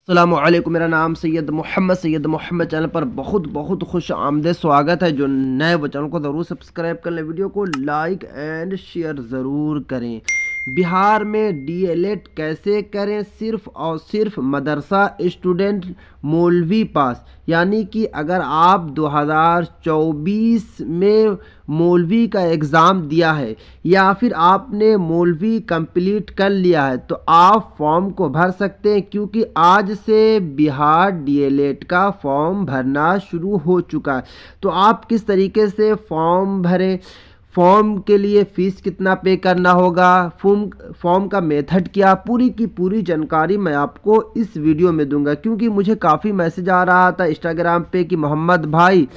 अस्सलामुअलैकुम, मेरा नाम सैयद मोहम्मद चैनल पर बहुत बहुत खुश आमदीद स्वागत है। जो नए वो चैनल को ज़रूर सब्सक्राइब कर लें, वीडियो को लाइक एंड शेयर ज़रूर करें। बिहार में डीएलएड कैसे करें? सिर्फ़ और सिर्फ मदरसा स्टूडेंट मौलवी पास, यानी कि अगर आप 2024 में मौलवी का एग्ज़ाम दिया है या फिर आपने मौलवी कंप्लीट कर लिया है तो आप फॉर्म को भर सकते हैं, क्योंकि आज से बिहार डीएलएड का फॉर्म भरना शुरू हो चुका है। तो आप किस तरीके से फॉर्म भरें, फॉर्म के लिए फ़ीस कितना पे करना होगा, फॉर्म का मेथड क्या, पूरी की पूरी जानकारी मैं आपको इस वीडियो में दूंगा। क्योंकि मुझे काफ़ी मैसेज आ रहा था इंस्टाग्राम पे कि मोहम्मद भाई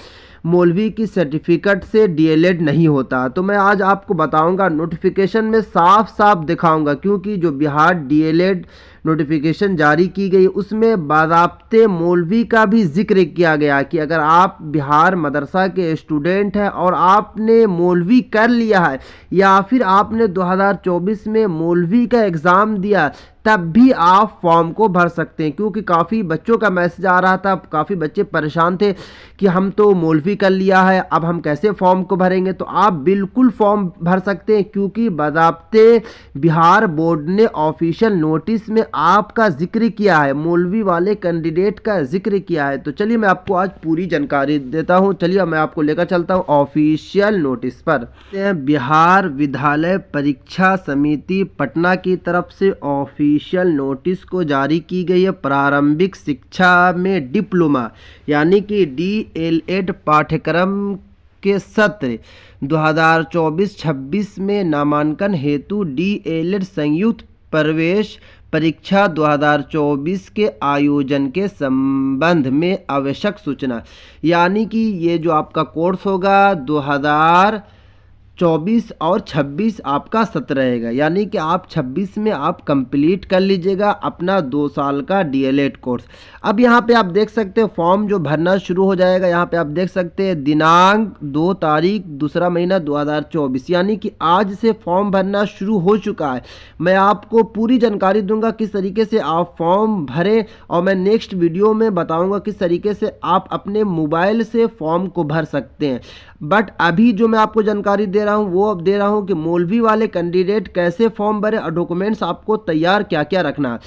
मौलवी की सर्टिफिकेट से डीएलएड नहीं होता। तो मैं आज आपको बताऊंगा, नोटिफिकेशन में साफ साफ दिखाऊंगा, क्योंकि जो बिहार डीएलएड नोटिफिकेशन जारी की गई उसमें बाज़ाब्ते मौलवी का भी जिक्र किया गया कि अगर आप बिहार मदरसा के स्टूडेंट हैं और आपने मौलवी कर लिया है या फिर आपने 2024 में मौलवी का एग्ज़ाम दिया, तब भी आप फॉर्म को भर सकते हैं। क्योंकि काफ़ी बच्चों का मैसेज आ रहा था, काफ़ी बच्चे परेशान थे कि हम तो मौलवी कर लिया है, अब हम कैसे फॉर्म को भरेंगे। तो आप बिल्कुल फॉर्म भर सकते हैं, क्योंकि बाज़ाब्ते बिहार बोर्ड ने ऑफिशियल नोटिस में आपका जिक्र किया है, मौलवी वाले कैंडिडेट का जिक्र किया है। तो चलिए मैं आपको आज पूरी जानकारी देता हूं। चलिए मैं आपको लेकर चलता हूं ऑफिशियल नोटिस पर। बिहार विद्यालय परीक्षा समिति पटना की तरफ से ऑफिशियल नोटिस को जारी की गई है। प्रारंभिक शिक्षा में डिप्लोमा यानी कि डीएलएड पाठ्यक्रम के सत्र 2024-26 में नामांकन हेतु डीएलएड संयुक्त प्रवेश परीक्षा 2024 के आयोजन के संबंध में आवश्यक सूचना, यानी कि ये जो आपका कोर्स होगा 2024 और 26 आपका सत्र रहेगा, यानी कि आप 26 में आप कंप्लीट कर लीजिएगा अपना 2 साल का डीएलएड कोर्स। अब यहाँ पे आप देख सकते हैं फॉर्म जो भरना शुरू हो जाएगा। यहाँ पे आप देख सकते हैं दिनांक 2 तारीख 2रा महीना 2024, यानी कि आज से फॉर्म भरना शुरू हो चुका है। मैं आपको पूरी जानकारी दूंगा किस तरीके से आप फॉर्म भरें, और मैं नेक्स्ट वीडियो में बताऊंगा किस तरीके से आप अपने मोबाइल से फॉर्म को भर सकते हैं। बट अभी जो मैं आपको जानकारी दे रहा हूं वो अब दे रहा हूं कि मौलवी वाले कैंडिडेट कैसे फॉर्म भरें और डॉक्यूमेंट्स आपको तैयार क्या क्या रखना है।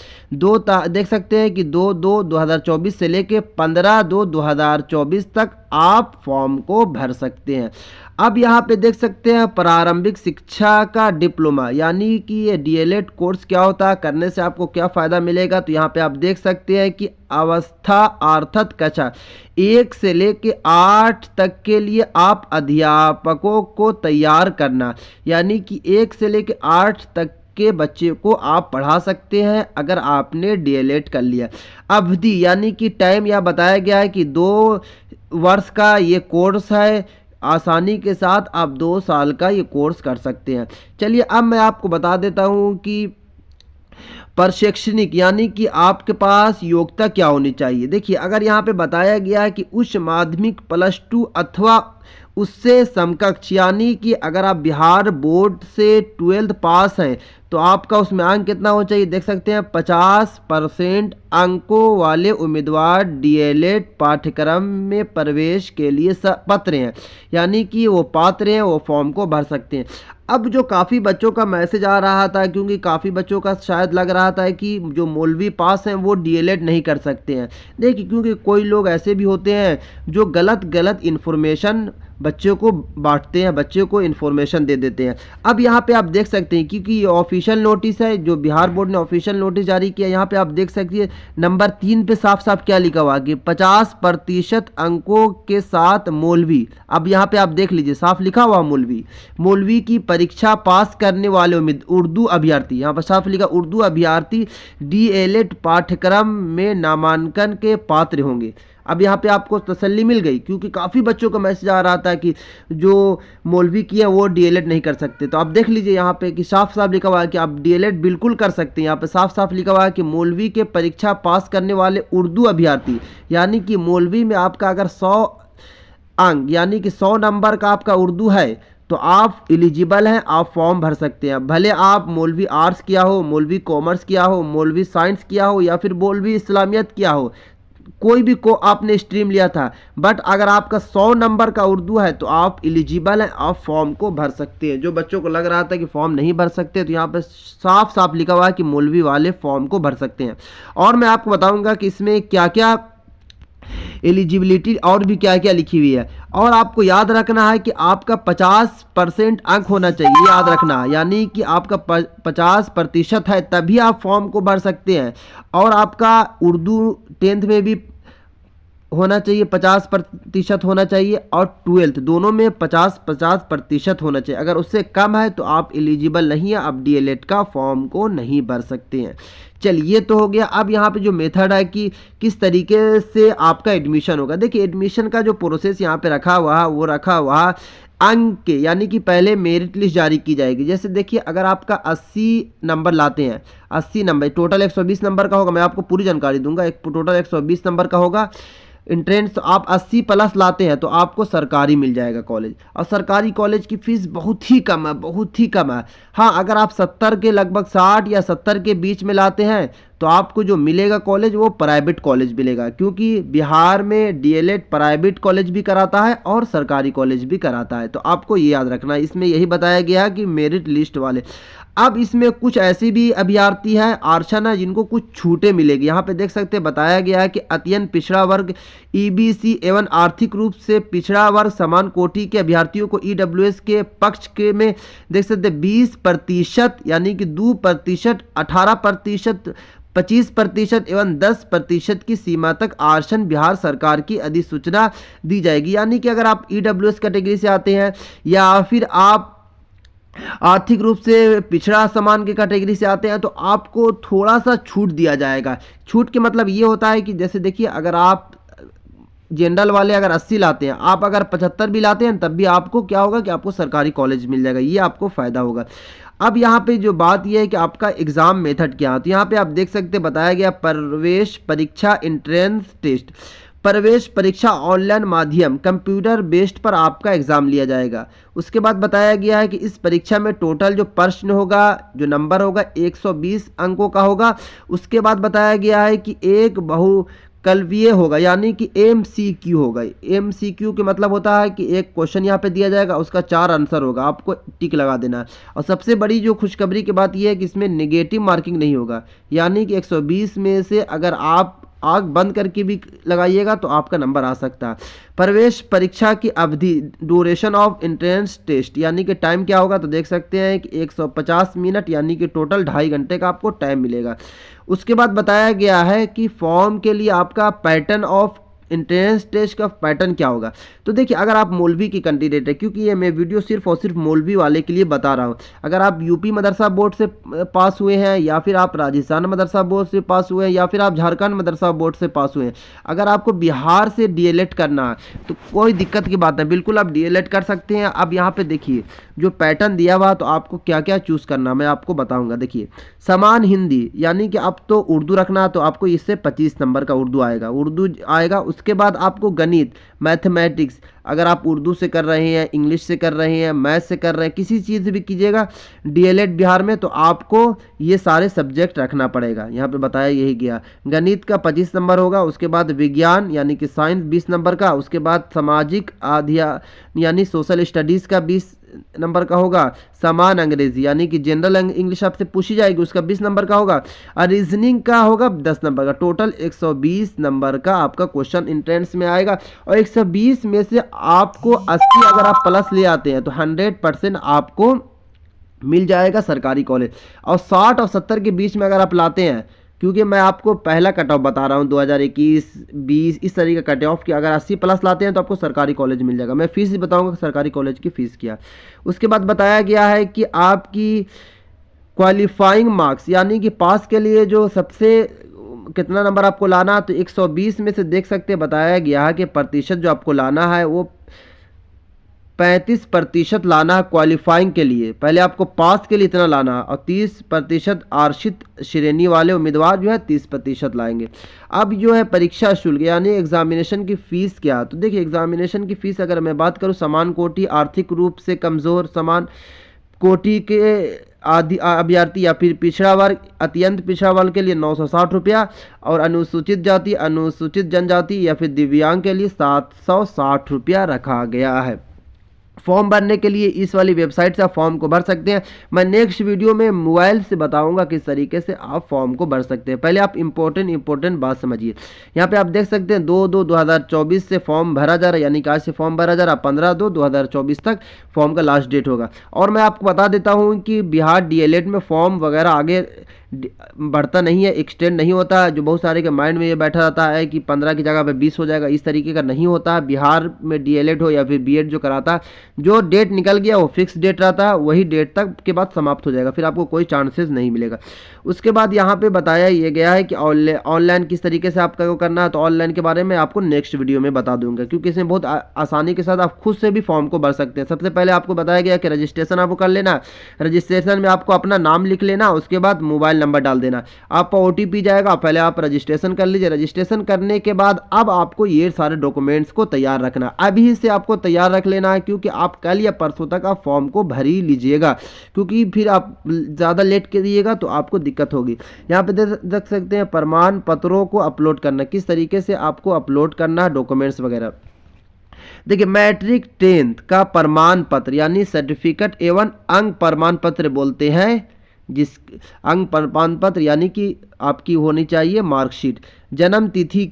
देख सकते हैं कि 2/2/2024 से लेके 15/2/2024 तक आप फॉर्म को भर सकते हैं। अब यहाँ पे देख सकते हैं प्रारंभिक शिक्षा का डिप्लोमा, यानी कि ये डीएलएड कोर्स क्या होता है, करने से आपको क्या फ़ायदा मिलेगा। तो यहाँ पे आप देख सकते हैं कि अवस्था अर्थात कक्षा 1 से लेके 8 तक के लिए आप अध्यापकों को तैयार करना, यानी कि 1 से लेके 8 तक के बच्चे को आप पढ़ा सकते हैं अगर आपने डीएलएड कर लिया। अवधि यानी कि टाइम यह बताया गया है कि 2 वर्ष का ये कोर्स है, आसानी के साथ आप 2 साल का ये कोर्स कर सकते हैं। चलिए अब मैं आपको बता देता हूँ कि प्रशैक्षणिक यानी कि आपके पास योग्यता क्या होनी चाहिए। देखिए अगर यहाँ पे बताया गया है कि उच्च माध्यमिक +2 अथवा उससे समकक्ष, यानी कि अगर आप बिहार बोर्ड से 12th पास हैं तो आपका उसमें अंक कितना होना चाहिए। देख सकते हैं 50% अंकों वाले उम्मीदवार डीएलएड पाठ्यक्रम में प्रवेश के लिए पात्र हैं, यानी कि वो पात्र हैं, वो फॉर्म को भर सकते हैं। अब जो काफ़ी बच्चों का मैसेज आ रहा था, क्योंकि काफ़ी बच्चों का शायद लग रहा था कि जो मौलवी पास हैं वो डीएलएड नहीं कर सकते हैं। देखिए क्योंकि कोई लोग ऐसे भी होते हैं जो गलत इन्फॉर्मेशन बच्चों को बांटते हैं, बच्चों को इन्फॉर्मेशन दे देते हैं। अब यहाँ पे आप देख सकते हैं क्योंकि ये ऑफिशियल नोटिस है, जो बिहार बोर्ड ने ऑफिशियल नोटिस जारी किया। यहाँ पे आप देख सकते हैं नंबर 3 पे साफ साफ क्या लिखा हुआ कि 50% अंकों के साथ मौलवी। अब यहाँ पे आप देख लीजिए साफ लिखा हुआ मौलवी की परीक्षा पास करने वाले उर्दू अभ्यर्थी, यहाँ पर साफ लिखा उर्दू अभ्यर्थी डीएलएड पाठ्यक्रम में नामांकन के पात्र होंगे। अब यहाँ पे आपको तसल्ली मिल गई, क्योंकि काफ़ी बच्चों का मैसेज आ रहा था कि जो मौलवी किए वो डीएलएड नहीं कर सकते। तो आप देख लीजिए यहाँ पे कि साफ साफ लिखा हुआ है कि आप डीएलएड बिल्कुल कर सकते हैं। यहाँ पे साफ साफ लिखा हुआ है कि मौलवी के परीक्षा पास करने वाले उर्दू अभ्यर्थी, यानी कि मौलवी में आपका अगर 100 अंक यानी कि 100 नंबर का आपका उर्दू है तो आप एलिजिबल हैं, आप फॉर्म भर सकते हैं। भले आप मौलवी आर्ट्स किया हो, मौलवी कॉमर्स किया हो, मौलवी साइंस किया हो या फिर मौलवी इस्लामियत किया हो, कोई भी को आपने स्ट्रीम लिया था, बट अगर आपका 100 नंबर का उर्दू है तो आप एलिजिबल हैं, आप फॉर्म को भर सकते हैं। जो बच्चों को लग रहा था कि फॉर्म नहीं भर सकते, तो यहाँ पे साफ साफ लिखा हुआ है कि मौलवी वाले फॉर्म को भर सकते हैं। और मैं आपको बताऊंगा कि इसमें क्या क्या एलिजिबिलिटी और भी क्या क्या लिखी हुई है। और आपको याद रखना है कि आपका 50% अंक होना चाहिए, याद रखना, यानी कि आपका 50% है तभी आप फॉर्म को भर सकते हैं। और आपका उर्दू 10th में भी होना चाहिए, 50% होना चाहिए, और 12th दोनों में 50-50% होना चाहिए। अगर उससे कम है तो आप एलिजिबल नहीं है, आप डीएलएड का फॉर्म को नहीं भर सकते हैं। चलिए, तो हो गया। अब यहाँ पे जो मेथड है कि किस तरीके से आपका एडमिशन होगा। देखिए, एडमिशन का जो प्रोसेस यहाँ पे रखा हुआ है वो रखा हुआ है अंक के, यानी कि पहले मेरिट लिस्ट जारी की जाएगी। जैसे देखिए, अगर आपका 80 नंबर लाते हैं, 80 नंबर, टोटल 120 नंबर का होगा, मैं आपको पूरी जानकारी दूंगा, एक टोटल 120 नंबर का होगा इंट्रेंस, तो आप 80 प्लस लाते हैं तो आपको सरकारी मिल जाएगा कॉलेज। और सरकारी कॉलेज की फीस बहुत ही कम है, बहुत ही कम है। हाँ, अगर आप 70 के लगभग 60 या 70 के बीच में लाते हैं तो आपको जो मिलेगा कॉलेज वो प्राइवेट कॉलेज मिलेगा, क्योंकि बिहार में डीएलएड प्राइवेट कॉलेज भी कराता है और सरकारी कॉलेज भी कराता है। तो आपको ये याद रखना है, इसमें यही बताया गया है कि मेरिट लिस्ट वाले। अब इसमें कुछ ऐसे भी अभ्यर्थी हैं आरक्षण है जिनको कुछ छूटें मिलेगी। यहाँ पे देख सकते हैं, बताया गया है कि अत्यंत पिछड़ा वर्ग, ईबीसी एवं आर्थिक रूप से पिछड़ा वर्ग समान कोटि के अभ्यर्थियों को ईडब्ल्यूएस के पक्ष के में देख सकते हैं 20% यानी कि 2%, 18%, 25% एवं 10% की सीमा तक आरक्षण बिहार सरकार की अधिसूचना दी जाएगी। यानी कि अगर आप ईडब्ल्यूएस कैटेगरी से आते हैं या फिर आप आर्थिक रूप से पिछड़ा समान की कैटेगरी से आते हैं तो आपको थोड़ा सा छूट दिया जाएगा। छूट के मतलब ये होता है कि जैसे देखिए, अगर आप जनरल वाले अगर 80 लाते हैं, आप अगर 75 भी लाते हैं, तब भी आपको क्या होगा कि आपको सरकारी कॉलेज मिल जाएगा, ये आपको फायदा होगा। अब यहाँ पे जो बात यह है कि आपका एग्जाम मेथड क्या है, तो यहाँ पे आप देख सकते हैं, बताया गया प्रवेश परीक्षा एंट्रेंस टेस्ट। प्रवेश परीक्षा ऑनलाइन माध्यम कंप्यूटर बेस्ड पर आपका एग्जाम लिया जाएगा। उसके बाद बताया गया है कि इस परीक्षा में टोटल जो प्रश्न होगा, जो नंबर होगा 120 अंकों का होगा। उसके बाद बताया गया है कि एक बहुकल्पीय होगा, यानी कि एमसीक्यू होगा। एमसीक्यू के मतलब होता है कि एक क्वेश्चन यहाँ पे दिया जाएगा, उसका 4 आंसर होगा, आपको टिक लगा देना है। और सबसे बड़ी जो खुशखबरी की बात यह है कि इसमें नेगेटिव मार्किंग नहीं होगा, यानी कि 120 में से अगर आप आँख बंद करके भी लगाइएगा तो आपका नंबर आ सकता है। प्रवेश परीक्षा की अवधि, ड्यूरेशन ऑफ एंट्रेंस टेस्ट, यानी कि टाइम क्या होगा, तो देख सकते हैं कि 150 मिनट, यानी कि टोटल 2.5 घंटे का आपको टाइम मिलेगा। उसके बाद बताया गया है कि फॉर्म के लिए आपका पैटर्न ऑफ एंट्रेंस टेस्ट का पैटर्न क्या होगा। तो देखिए, अगर आप मौलवी की कैंडिडेट है, क्योंकि ये मैं वीडियो सिर्फ और सिर्फ मौलवी वाले के लिए बता रहा हूँ, अगर आप यूपी मदरसा बोर्ड से पास हुए हैं या फिर आप राजस्थान मदरसा बोर्ड से पास हुए हैं या फिर आप झारखंड मदरसा बोर्ड से पास हुए हैं, अगर आपको बिहार से डीएलएड करना है तो कोई दिक्कत की बात नहीं, बिल्कुल आप डीएलएड कर सकते हैं। अब यहाँ पे देखिए जो पैटर्न दिया हुआ, तो आपको क्या क्या चूज़ करना मैं आपको बताऊँगा। देखिए, समान हिंदी, यानी कि अब तो उर्दू रखना, तो आपको इससे 25 नंबर का उर्दू आएगा। उसके बाद आपको गणित, मैथमेटिक्स, अगर आप उर्दू से कर रहे हैं, इंग्लिश से कर रहे हैं, मैथ से कर रहे हैं, किसी चीज़ से भी कीजिएगा डीएलएड बिहार में, तो आपको ये सारे सब्जेक्ट रखना पड़ेगा। यहाँ पे बताया यही गया। गणित का 25 नंबर होगा। उसके बाद विज्ञान यानी कि साइंस 20 नंबर का। उसके बाद सामाजिक अध्ययन यानी सोशल स्टडीज़ का 20 नंबर का होगा। समान अंग्रेजी यानी कि जनरल इंग्लिश आपसे पूछी जाएगी, उसका 20 नंबर का होगा। और रीजनिंग का होगा 10 नंबर का। टोटल 120 नंबर का आपका क्वेश्चन एंट्रेंस में आएगा। और 120 में से आपको 80 अगर आप प्लस ले आते हैं तो 100% आपको मिल जाएगा सरकारी कॉलेज। और 60 और 70 के बीच में अगर आप लाते हैं, क्योंकि मैं आपको पहला कट ऑफ बता रहा हूँ 2021-20 इस तरीके का कट ऑफ कि अगर 80 प्लस लाते हैं तो आपको सरकारी कॉलेज मिल जाएगा। मैं फीस भी बताऊंगा सरकारी कॉलेज की फ़ीस क्या। उसके बाद बताया गया है कि आपकी क्वालिफाइंग मार्क्स, यानी कि पास के लिए जो सबसे कितना नंबर आपको लाना, तो 120 में से देख सकते हैं बताया गया है कि प्रतिशत जो आपको लाना है वो 35% लाना है क्वालिफाइंग के लिए। पहले आपको पास के लिए इतना लाना है और 30% आरक्षित श्रेणी वाले उम्मीदवार जो है 30% लाएंगे। अब जो है परीक्षा शुल्क यानी एग्जामिनेशन की फ़ीस क्या। तो देखिए एग्जामिनेशन की फ़ीस अगर मैं बात करूँ, समान कोटि, आर्थिक रूप से कमज़ोर, समान कोटि के आदि अभ्यर्थी या फिर पिछड़ा वर्ग, अत्यंत पिछड़ा वर्ग के लिए 960 रुपया और अनुसूचित जाति, अनुसूचित जनजाति या फिर दिव्यांग के लिए 760 रुपया रखा गया है। फॉर्म भरने के लिए इस वाली वेबसाइट से आप फॉर्म को भर सकते हैं। मैं नेक्स्ट वीडियो में मोबाइल से बताऊंगा किस तरीके से आप फॉर्म को भर सकते हैं। पहले आप इंपॉर्टेंट बात समझिए। यहाँ पे आप देख सकते हैं 2/2/2024 से फॉर्म भरा जा रहा है, यानी कि आज से फॉर्म भरा जा रहा है। 15/2/2024 तक फॉर्म का लास्ट डेट होगा। और मैं आपको बता देता हूँ कि बिहार DLED में फॉर्म वगैरह आगे बढ़ता नहीं है, एक्सटेंड नहीं होता है। जो बहुत सारे के माइंड में ये बैठा रहता है कि 15 की जगह पे 20 हो जाएगा, इस तरीके का नहीं होता है। बिहार में DLED हो या फिर BED जो कराता है, जो डेट निकल गया वो फिक्स डेट रहता है, वही डेट तक के बाद समाप्त हो जाएगा, फिर आपको कोई चांसेस नहीं मिलेगा। उसके बाद यहाँ पे बताया ये गया है कि ऑनलाइन किस तरीके से आपको करना है। तो ऑनलाइन के बारे में आपको नेक्स्ट वीडियो में बता दूंगा, क्योंकि इसमें बहुत आसानी के साथ आप खुद से भी फॉर्म को भर सकते हैं। सबसे पहले आपको बताया गया कि रजिस्ट्रेशन आपको कर लेना। रजिस्ट्रेशन में आपको अपना नाम लिख लेना, उसके बाद मोबाइल नंबर डाल देना, आपका OTP जाएगा। पहले आप रजिस्ट्रेशन कर लीजिए। रजिस्ट्रेशन करने के बाद अब आपको ये सारे डॉक्यूमेंट्स को तैयार रखना, अभी से आपको तैयार रख लेना है, क्योंकि आप कल या परसों तक आप फॉर्म को भर ही लीजिएगा, क्योंकि फिर आप ज़्यादा लेट करिएगा तो आपको दिक्कत होगी। यहाँ पे देख सकते हैं प्रमाण पत्रों को अपलोड करना, किस तरीके से आपको अपलोड करना है डॉक्यूमेंट्स वगैरह। देखिए मैट्रिक 10th का प्रमाण पत्र यानी सर्टिफिकेट एवं अंक प्रमाण पत्र बोलते हैं, जिस अंक प्रमाण पत्र यानी कि आपकी होनी चाहिए मार्कशीट। जन्म तिथि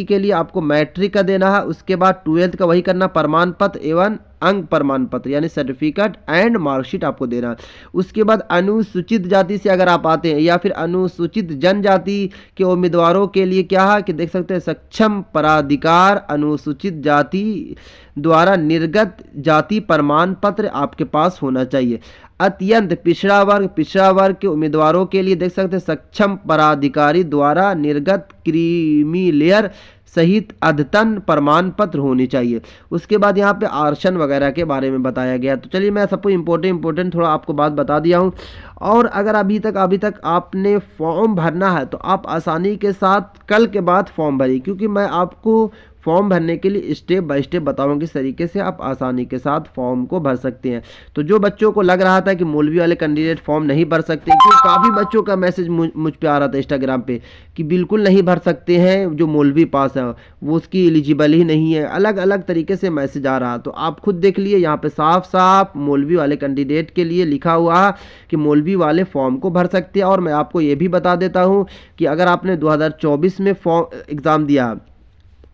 के लिए आपको मैट्रिक का देना है। उसके बाद 12th का वही करना, प्रमाण पत्र एवं अंक प्रमाण पत्र यानी सर्टिफिकेट एंड मार्कशीट आपको देना है। उसके बाद अनुसूचित जाति से अगर आप आते हैं या फिर अनुसूचित जनजाति के उम्मीदवारों के लिए क्या है कि देख सकते हैं सक्षम पदाधिकार अनुसूचित जाति द्वारा निर्गत जाति प्रमाण पत्र आपके पास होना चाहिए। अत्यंत पिछड़ा वर्ग के उम्मीदवारों के लिए देख सकते हैं सक्षम पदाधिकारी द्वारा निर्गत क्रीमी लेयर सहित अद्यतन प्रमाण पत्र होनी चाहिए। उसके बाद यहाँ पे आरक्षण वगैरह के बारे में बताया गया। तो चलिए मैं सबको इम्पोर्टेंट थोड़ा आपको बात बता दिया हूँ। और अगर अभी तक आपने फॉर्म भरना है तो आप आसानी के साथ कल के बाद फॉर्म भरिए, क्योंकि मैं आपको फॉर्म भरने के लिए स्टेप बाय स्टेप बताऊंगा किस तरीके से आप आसानी के साथ फॉर्म को भर सकते हैं। तो जो बच्चों को लग रहा था कि मौलवी वाले कैंडिडेट फॉर्म नहीं भर सकते, क्योंकि काफ़ी बच्चों का मैसेज मुझ पे आ रहा था इंस्टाग्राम पे कि बिल्कुल नहीं भर सकते हैं, जो मौलवी पास है वो उसकी एलिजिबल ही नहीं है, अलग अलग तरीके से मैसेज आ रहा। तो आप खुद देख लिए यहाँ पे साफ साफ मौलवी वाले कैंडिडेट के लिए लिखा हुआ कि मौलवी वाले फॉर्म को भर सकते हैं। और मैं आपको ये भी बता देता हूँ कि अगर आपने 2024 में फॉर्म एग्ज़ाम दिया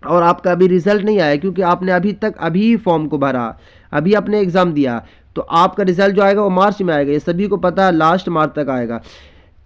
और आपका अभी रिजल्ट नहीं आया, क्योंकि आपने अभी फॉर्म को भरा, अभी आपने एग्ज़ाम दिया, तो आपका रिजल्ट जो आएगा वो मार्च में आएगा, ये सभी को पता है, लास्ट मार्च तक आएगा।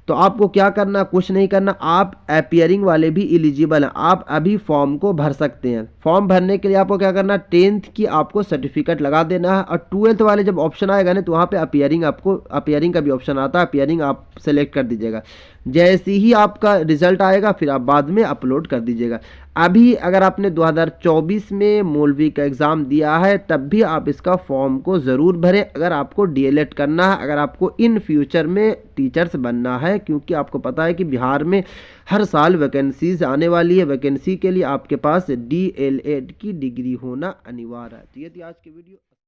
तो आपको क्या करना, कुछ नहीं करना, आप अपीयरिंग वाले भी एलिजिबल हैं, आप अभी फॉर्म को भर सकते हैं। फॉर्म भरने के लिए आपको क्या करना, 10th की आपको सर्टिफिकेट लगा देना है, और 12th वाले जब ऑप्शन आएगा ना तो वहाँ पे अपीयरिंग का भी ऑप्शन आता है, अपीयरिंग आप सेलेक्ट कर दीजिएगा। जैसे ही आपका रिजल्ट आएगा फिर आप बाद में अपलोड कर दीजिएगा। अभी अगर आपने 2024 में मौलवी का एग्ज़ाम दिया है तब भी आप इसका फॉर्म को ज़रूर भरें, अगर आपको DLED करना है, अगर आपको इन फ्यूचर में टीचर्स बनना है, क्योंकि आपको पता है कि बिहार में हर साल वैकेंसीज आने वाली है। वैकेंसी के लिए आपके पास DLED की डिग्री होना अनिवार्य है। तो ये थी आज की वीडियो।